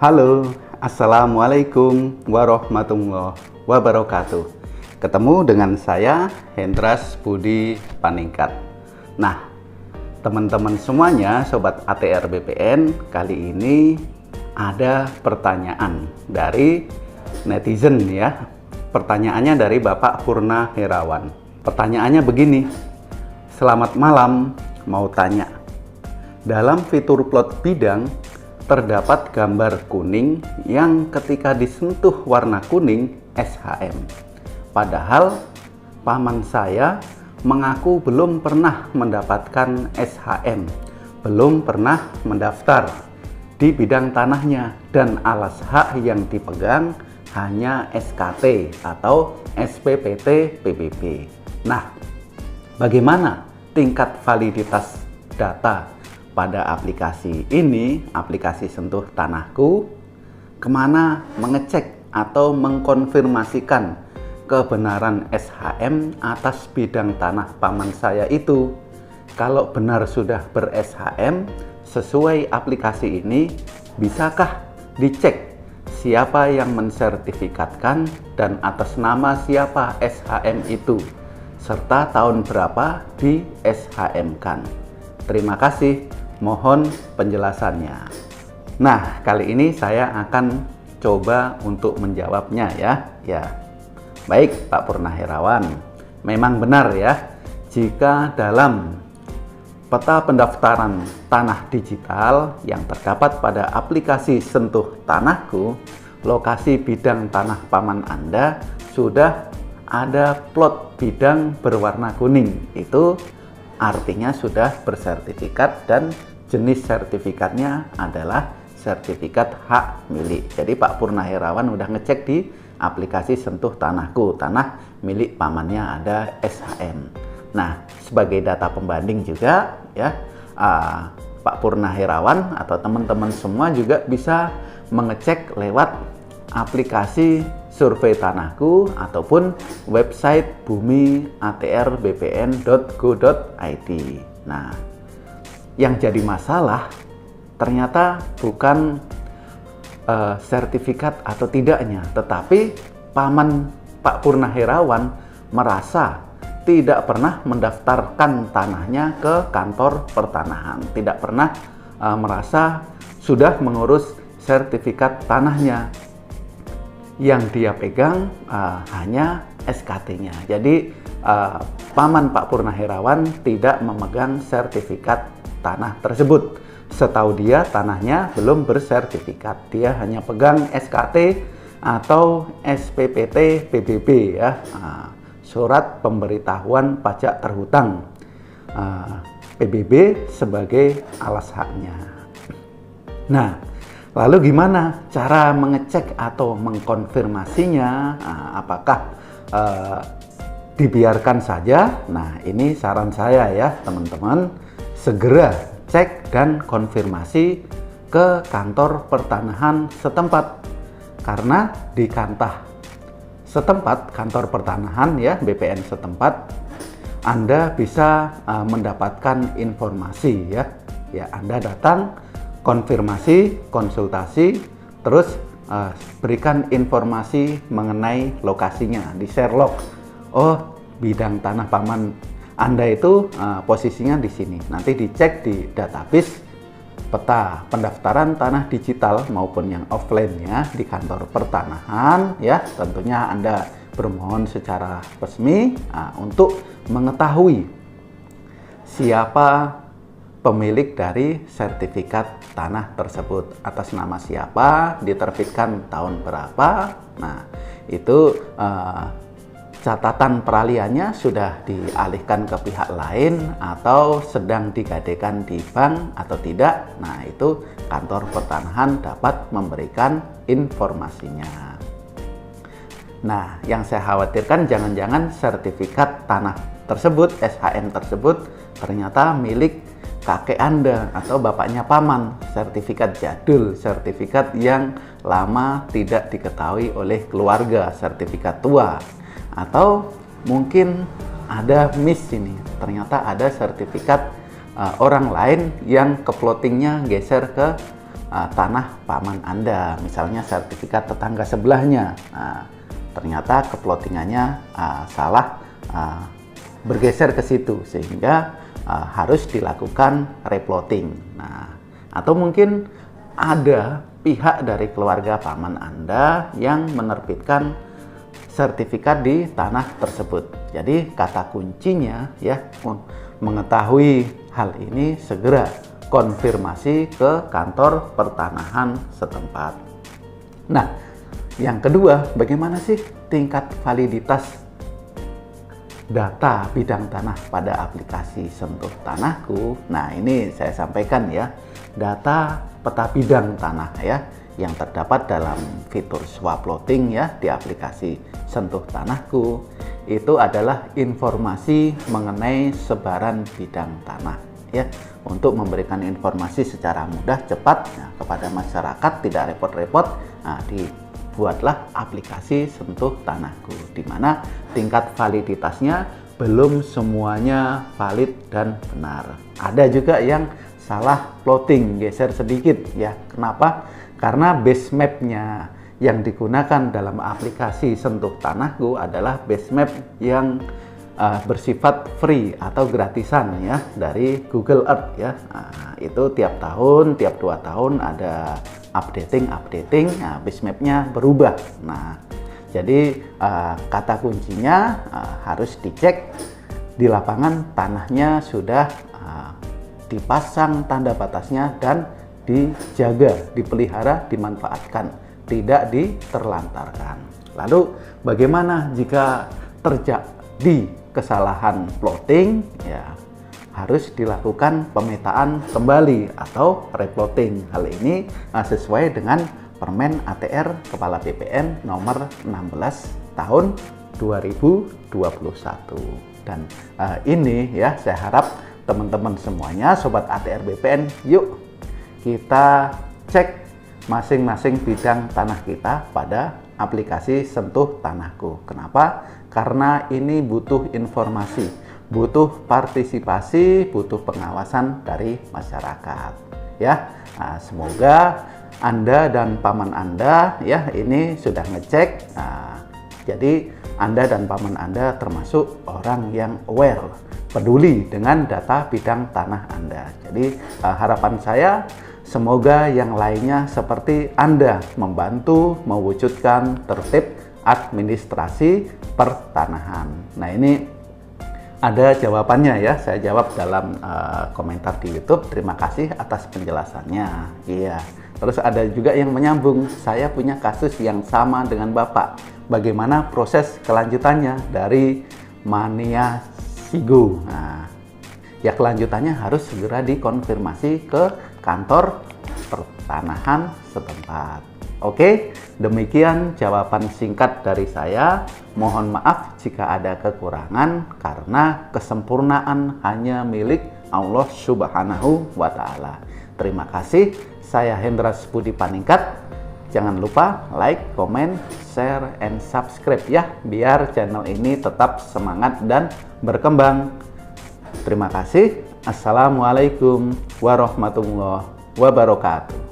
Halo, Assalamualaikum warahmatullahi wabarakatuh. Ketemu dengan saya, Hendras Budi Paningkat. Nah, teman-teman semuanya, Sobat ATR BPN, kali ini ada pertanyaan dari netizen ya. Pertanyaannya dari Bapak Purna Herawan. Pertanyaannya begini, selamat malam, mau tanya. Dalam fitur plot bidang, terdapat gambar kuning yang ketika disentuh warna kuning SHM. Padahal paman saya mengaku belum pernah mendapatkan SHM, belum pernah mendaftar di bidang tanahnya, dan alas hak yang dipegang hanya SKT atau SPPT PBB. Nah, bagaimana tingkat validitas data pada aplikasi ini, aplikasi Sentuh Tanahku? Kemana mengecek atau mengkonfirmasikan kebenaran SHM atas bidang tanah paman saya itu? Kalau benar sudah ber-SHM sesuai aplikasi ini, bisakah dicek siapa yang mensertifikatkan dan atas nama siapa SHM itu, serta tahun berapa di SHM-kan? Terima kasih. Mohon penjelasannya. Nah, kali ini saya akan coba untuk menjawabnya ya. Baik, Pak Purna Herawan. Memang benar ya, jika dalam peta pendaftaran tanah digital yang terdapat pada aplikasi Sentuh Tanahku, lokasi bidang tanah paman Anda sudah ada plot bidang berwarna kuning. Itu artinya sudah bersertifikat dan jenis sertifikatnya adalah sertifikat hak milik. Jadi Pak Purna Herawan udah ngecek di aplikasi Sentuh Tanahku, tanah milik pamannya ada SHM. Nah, sebagai data pembanding juga ya, Pak Purna Herawan atau teman-teman semua juga bisa mengecek lewat aplikasi Survei Tanahku ataupun website bumiatrbpn.go.id. Nah, yang jadi masalah ternyata bukan sertifikat atau tidaknya, tetapi paman Pak Purna Herawan merasa tidak pernah mendaftarkan tanahnya ke kantor pertanahan, tidak pernah merasa sudah mengurus sertifikat tanahnya. Yang dia pegang hanya SKT-nya. Jadi paman Pak Purna Herawan tidak memegang sertifikat tanah tersebut. Setahu dia tanahnya belum bersertifikat. Dia hanya pegang SKT atau SPPT PBB ya, surat pemberitahuan pajak terhutang, PBB sebagai alas haknya. Nah, lalu gimana cara mengecek atau mengkonfirmasinya? Apakah dibiarkan saja? Nah, ini saran saya ya teman-teman, segera cek dan konfirmasi ke kantor pertanahan setempat. Karena di kantor setempat, kantor pertanahan ya, BPN setempat, Anda bisa mendapatkan informasi ya. Ya, Anda datang, konfirmasi, konsultasi, terus berikan informasi mengenai lokasinya di Sherlock. Oh, bidang tanah paman Anda itu posisinya di sini. Nanti dicek di database peta pendaftaran tanah digital maupun yang offline-nya di kantor pertanahan ya. Tentunya Anda bermohon secara resmi untuk mengetahui siapa pemilik dari sertifikat tanah tersebut, atas nama siapa, diterbitkan tahun berapa. Nah, itu catatan peralihannya sudah dialihkan ke pihak lain atau sedang digadaikan di bank atau tidak. Nah, itu kantor pertanahan dapat memberikan informasinya. Nah, yang saya khawatirkan jangan-jangan sertifikat tanah tersebut, SHM tersebut, ternyata milik kakek Anda atau bapaknya paman, sertifikat jadul, sertifikat yang lama tidak diketahui oleh keluarga, sertifikat tua. Atau mungkin ada miss ini, ternyata ada sertifikat orang lain yang keplotingnya geser ke tanah paman Anda, misalnya sertifikat tetangga sebelahnya. Nah, ternyata keplotingannya salah, bergeser ke situ, sehingga harus dilakukan replotting. Nah, atau mungkin ada pihak dari keluarga paman Anda yang menerbitkan sertifikat di tanah tersebut. Jadi kata kuncinya ya, mengetahui hal ini segera konfirmasi ke kantor pertanahan setempat. Nah, yang kedua, bagaimana sih tingkat validitas data bidang tanah pada aplikasi Sentuh Tanahku? Nah, ini saya sampaikan ya, data peta bidang tanah ya, yang terdapat dalam fitur swaploting ya di aplikasi Sentuh Tanahku, itu adalah informasi mengenai sebaran bidang tanah ya, untuk memberikan informasi secara mudah, cepat kepada masyarakat, tidak repot-repot. Nah, dibuatlah aplikasi Sentuh Tanahku, di mana tingkat validitasnya belum semuanya valid dan benar. Ada juga yang salah plotting, geser sedikit ya. Kenapa? Karena base mapnya yang digunakan dalam aplikasi Sentuh Tanahku adalah base map yang bersifat free atau gratisan ya, dari Google Earth ya. Nah, itu tiap tahun, tiap 2 tahun ada updating. Nah, base mapnya berubah. Nah, jadi kata kuncinya harus dicek di lapangan, tanahnya sudah dipasang tanda batasnya dan dijaga, dipelihara, dimanfaatkan, tidak diterlantarkan. Lalu bagaimana jika terjadi kesalahan plotting? Ya, harus dilakukan pemetaan kembali atau replotting. Hal ini sesuai dengan Permen ATR Kepala BPN nomor 16 tahun 2021. Dan ini ya, saya harap teman-teman semuanya, Sobat ATR BPN, yuk kita cek masing-masing bidang tanah kita pada aplikasi Sentuh Tanahku. Kenapa? Karena ini butuh informasi, butuh partisipasi, butuh pengawasan dari masyarakat. Ya, nah, semoga Anda dan paman Anda ya ini sudah ngecek. Nah, jadi Anda dan paman Anda termasuk orang yang aware, peduli dengan data bidang tanah Anda. Jadi harapan saya, semoga yang lainnya seperti Anda membantu mewujudkan tertib administrasi pertanahan. Nah, ini ada jawabannya ya, saya jawab dalam komentar di YouTube. Terima kasih atas penjelasannya. Iya. Terus ada juga yang menyambung, saya punya kasus yang sama dengan Bapak. Bagaimana proses kelanjutannya dari Mania Sigo? Nah, ya kelanjutannya harus segera dikonfirmasi ke kantor pertanahan setempat. Oke, demikian jawaban singkat dari saya. Mohon maaf jika ada kekurangan, karena kesempurnaan hanya milik Allah Subhanahu wa Ta'ala. Terima kasih. Saya Hendras Budi Paningkat. Jangan lupa like, comment, share, and subscribe ya, biar channel ini tetap semangat dan berkembang. Terima kasih. Assalamualaikum warahmatullahi wabarakatuh.